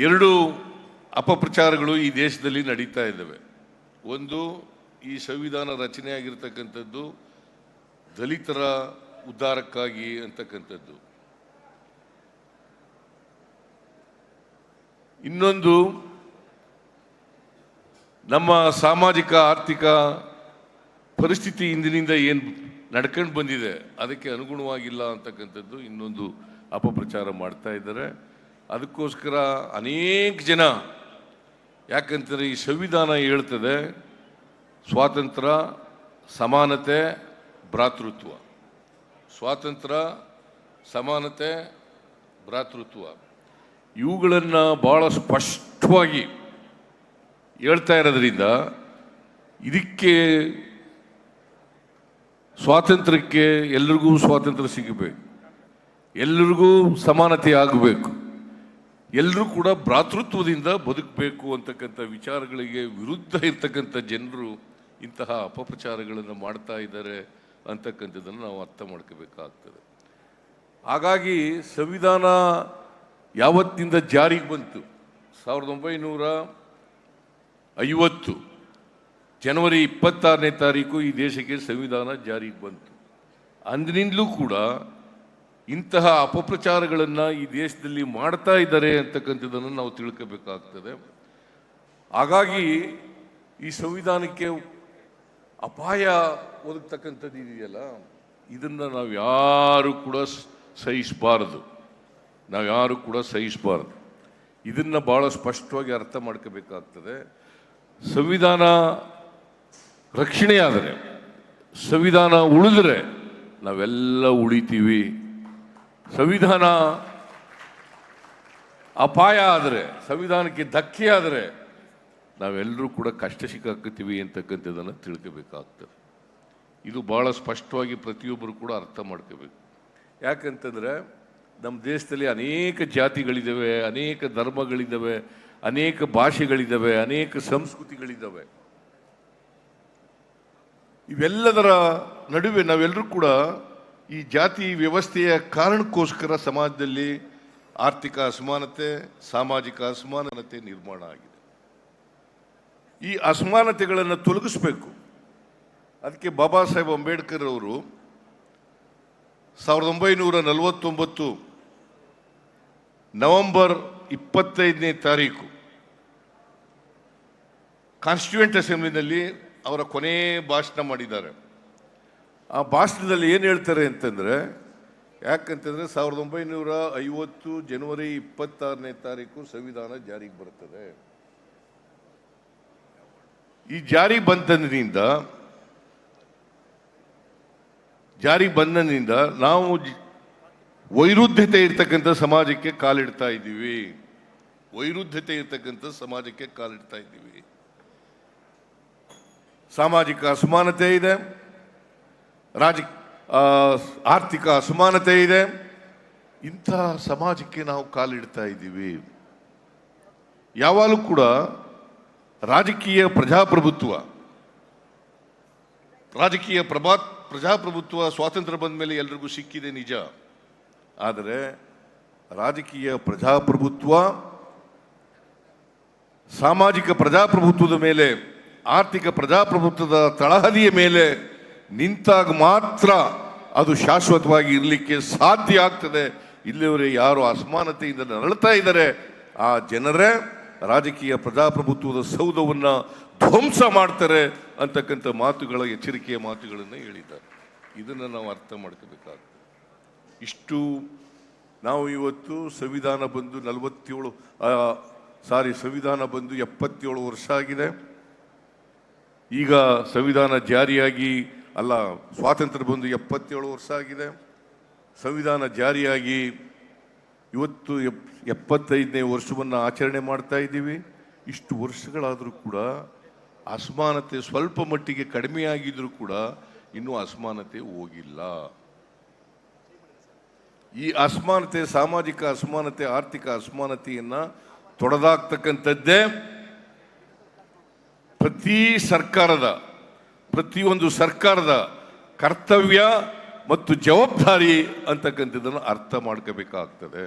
ಎರಡು ಅಪಪ್ರಚಾರಗಳು ಈ ದೇಶದಲ್ಲಿ ನಡೀತಾ ಇದ್ದಾವೆ. ಒಂದು, ಈ ಸಂವಿಧಾನ ರಚನೆ ಆಗಿರ್ತಕ್ಕಂಥದ್ದು ದಲಿತರ ಉದ್ಧಾರಕ್ಕಾಗಿ ಅಂತಕ್ಕಂಥದ್ದು. ಇನ್ನೊಂದು, ನಮ್ಮ ಸಾಮಾಜಿಕ ಆರ್ಥಿಕ ಪರಿಸ್ಥಿತಿ ಇಂದಿನಿಂದ ಏನು ನಡ್ಕೊಂಡು ಬಂದಿದೆ ಅದಕ್ಕೆ ಅನುಗುಣವಾಗಿಲ್ಲ ಅಂತಕ್ಕಂಥದ್ದು ಇನ್ನೊಂದು ಅಪಪ್ರಚಾರ ಮಾಡ್ತಾ ಇದ್ದಾರೆ. ಅದಕ್ಕೋಸ್ಕರ ಅನೇಕ ಜನ, ಯಾಕಂತಂದರೆ ಈ ಸಂವಿಧಾನ ಹೇಳ್ತದೆ ಸ್ವಾತಂತ್ರ್ಯ, ಸಮಾನತೆ, ಭ್ರಾತೃತ್ವ. ಸ್ವಾತಂತ್ರ್ಯ, ಸಮಾನತೆ, ಭ್ರಾತೃತ್ವ ಇವುಗಳನ್ನು ಭಾಳ ಸ್ಪಷ್ಟವಾಗಿ ಹೇಳ್ತಾ ಇರೋದ್ರಿಂದ ಇದಕ್ಕೆ ಸ್ವಾತಂತ್ರ್ಯಕ್ಕೆ ಎಲ್ರಿಗೂ ಸ್ವಾತಂತ್ರ್ಯ ಸಿಗಬೇಕು, ಎಲ್ರಿಗೂ ಸಮಾನತೆ ಆಗಬೇಕು, ಎಲ್ಲರೂ ಕೂಡ ಭ್ರಾತೃತ್ವದಿಂದ ಬದುಕಬೇಕು ಅಂತಕ್ಕಂಥ ವಿಚಾರಗಳಿಗೆ ವಿರುದ್ಧ ಇರ್ತಕ್ಕಂಥ ಜನರು ಇಂತಹ ಅಪಪ್ರಚಾರಗಳನ್ನು ಮಾಡ್ತಾ ಇದ್ದಾರೆ ಅಂತಕ್ಕಂಥದ್ದನ್ನು ನಾವು ಅರ್ಥ ಮಾಡ್ಕೋಬೇಕಾಗ್ತದೆ. ಹಾಗಾಗಿ ಸಂವಿಧಾನ ಯಾವತ್ತಿಂದ ಜಾರಿಗೆ ಬಂತು? 1950 ಜನವರಿ 26ನೇ ತಾರೀಕು ಈ ದೇಶಕ್ಕೆ ಸಂವಿಧಾನ ಜಾರಿಗೆ ಬಂತು. ಅಂದಿನಿಂದಲೂ ಕೂಡ ಇಂತಹ ಅಪಪ್ರಚಾರಗಳನ್ನು ಈ ದೇಶದಲ್ಲಿ ಮಾಡ್ತಾ ಇದ್ದಾರೆ ಅಂತಕ್ಕಂಥದ್ದನ್ನು ನಾವು ತಿಳ್ಕೋಬೇಕಾಗ್ತದೆ. ಹಾಗಾಗಿ ಈ ಸಂವಿಧಾನಕ್ಕೆ ಅಪಾಯ ಒದಗ್ತಕ್ಕಂಥದ್ದು ಇದೆಯಲ್ಲ, ಇದನ್ನು ನಾವು ಯಾರು ಕೂಡ ಸಹಿಸಬಾರದು. ಇದನ್ನು ಭಾಳ ಸ್ಪಷ್ಟವಾಗಿ ಅರ್ಥ ಮಾಡ್ಕೋಬೇಕಾಗ್ತದೆ. ಸಂವಿಧಾನ ರಕ್ಷಣೆ ಆದರೆ, ಸಂವಿಧಾನ ಉಳಿದ್ರೆ ನಾವೆಲ್ಲ ಉಳಿತೀವಿ. ಸಂವಿಧಾನ ಅಪಾಯ ಆದರೆ, ಸಂವಿಧಾನಕ್ಕೆ ಧಕ್ಕೆ ಆದರೆ ನಾವೆಲ್ಲರೂ ಕೂಡ ಕಷ್ಟ ಸಿಕ್ಕಾಕತ್ತೀವಿ ಅಂತಕ್ಕಂಥದ್ದನ್ನು ತಿಳ್ಕೋಬೇಕಾಗ್ತದೆ. ಇದು ಭಾಳ ಸ್ಪಷ್ಟವಾಗಿ ಪ್ರತಿಯೊಬ್ಬರು ಕೂಡ ಅರ್ಥ ಮಾಡ್ಕೋಬೇಕು. ಯಾಕಂತಂದರೆ ನಮ್ಮ ದೇಶದಲ್ಲಿ ಅನೇಕ ಜಾತಿಗಳಿದ್ದಾವೆ, ಅನೇಕ ಧರ್ಮಗಳಿದ್ದಾವೆ, ಅನೇಕ ಭಾಷೆಗಳಿದ್ದಾವೆ, ಅನೇಕ ಸಂಸ್ಕೃತಿಗಳಿದ್ದಾವೆ. ಇವೆಲ್ಲದರ ನಡುವೆ ನಾವೆಲ್ಲರೂ ಕೂಡ ಈ ಜಾತಿ ವ್ಯವಸ್ಥೆಯ ಕಾರಣಕ್ಕೋಸ್ಕರ ಸಮಾಜದಲ್ಲಿ ಆರ್ಥಿಕ ಅಸಮಾನತೆ, ಸಾಮಾಜಿಕ ಅಸಮಾನತೆ ನಿರ್ಮಾಣ ಆಗಿದೆ. ಈ ಅಸಮಾನತೆಗಳನ್ನು ತೊಲಗಿಸ್ಬೇಕು. ಅದಕ್ಕೆ ಬಾಬಾ ಸಾಹೇಬ್ ಅಂಬೇಡ್ಕರ್ ಅವರು 1949 ನವೆಂಬರ್ 25ನೇ ತಾರೀಕು ಕಾನ್ಸ್ಟಿಟ್ಯೂಯೆಂಟ್ ಅಸೆಂಬ್ಲಿನಲ್ಲಿ ಅವರ ಕೊನೆ ಭಾಷಣ ಮಾಡಿದ್ದಾರೆ. ಆ ಭಾಷಣದಲ್ಲಿ ಏನು ಹೇಳ್ತಾರೆ ಅಂತಂದರೆ, ಯಾಕಂತಂದರೆ 1950 ಜನವರಿ 26ನೇ ತಾರೀಕು ಸಂವಿಧಾನ ಜಾರಿಗೆ ಬರ್ತದೆ. ಈ ಜಾರಿ ಬಂದಿನಿಂದ ನಾವು ವೈರುಧ್ಯತೆ ಇರ್ತಕ್ಕಂಥ ಸಮಾಜಕ್ಕೆ ಕಾಲಿಡ್ತಾ ಇದ್ದೀವಿ. ಸಾಮಾಜಿಕ ಅಸಮಾನತೆ ಇದೆ, ಆರ್ಥಿಕ ಅಸಮಾನತೆ ಇದೆ. ಇಂತಹ ಸಮಾಜಕ್ಕೆ ನಾವು ಕಾಲಿಡ್ತಾ ಇದ್ದೀವಿ. ಯಾವಾಗಲೂ ಕೂಡ ರಾಜಕೀಯ ಪ್ರಜಾಪ್ರಭುತ್ವ ಸ್ವಾತಂತ್ರ್ಯ ಬಂದ ಮೇಲೆ ಎಲ್ರಿಗೂ ಸಿಕ್ಕಿದೆ ನಿಜ. ಆದರೆ ರಾಜಕೀಯ ಪ್ರಜಾಪ್ರಭುತ್ವ, ಸಾಮಾಜಿಕ ಪ್ರಜಾಪ್ರಭುತ್ವದ ಮೇಲೆ, ಆರ್ಥಿಕ ಪ್ರಜಾಪ್ರಭುತ್ವದ ತಳಹದಿಯ ಮೇಲೆ ನಿಂತಾಗ ಮಾತ್ರ ಅದು ಶಾಶ್ವತವಾಗಿ ಇರಲಿಕ್ಕೆ ಸಾಧ್ಯ ಆಗ್ತದೆ. ಇಲ್ಲಿವರೆಗೆ ಯಾರು ಅಸಮಾನತೆಯಿಂದ ನರಳ್ತಾ ಇದ್ದಾರೆ ಆ ಜನರೇ ರಾಜಕೀಯ ಪ್ರಜಾಪ್ರಭುತ್ವದ ಸೌಧವನ್ನು ಧ್ವಂಸ ಮಾಡ್ತಾರೆ ಅಂತಕ್ಕಂಥ ಎಚ್ಚರಿಕೆಯ ಮಾತುಗಳನ್ನು ಹೇಳಿದ್ದಾರೆ. ಇದನ್ನು ನಾವು ಅರ್ಥ ಮಾಡ್ಕೋಬೇಕಾಗ್ತದೆ. ಇಷ್ಟು ನಾವು ಇವತ್ತು ಸಂವಿಧಾನ ಬಂದು 77 ವರ್ಷ ಆಗಿದೆ. ಈಗ ಸಂವಿಧಾನ ಜಾರಿಯಾಗಿ ಸ್ವಾತಂತ್ರ್ಯ ಬಂದು 77 ವರ್ಷ ಆಗಿದೆ. ಸಂವಿಧಾನ ಜಾರಿಯಾಗಿ ಇವತ್ತು 75ನೇ ವರ್ಷವನ್ನು ಆಚರಣೆ ಮಾಡ್ತಾ ಇದ್ದೀವಿ. ಇಷ್ಟು ವರ್ಷಗಳಾದರೂ ಕೂಡ ಅಸಮಾನತೆ ಸ್ವಲ್ಪ ಮಟ್ಟಿಗೆ ಕಡಿಮೆಯಾಗಿದ್ರೂ ಕೂಡ ಇನ್ನೂ ಅಸಮಾನತೆ ಹೋಗಿಲ್ಲ. ಈ ಅಸಮಾನತೆ, ಸಾಮಾಜಿಕ ಅಸಮಾನತೆ, ಆರ್ಥಿಕ ಅಸಮಾನತೆಯನ್ನು ತೊಡೆದಾಕ್ತಕ್ಕಂಥದ್ದೇ ಪ್ರತಿಯೊಂದು ಸರ್ಕಾರದ ಕರ್ತವ್ಯ ಮತ್ತು ಜವಾಬ್ದಾರಿ ಅಂತಕ್ಕಂಥದ್ದನ್ನು ಅರ್ಥ ಮಾಡ್ಕೋಬೇಕಾಗ್ತದೆ.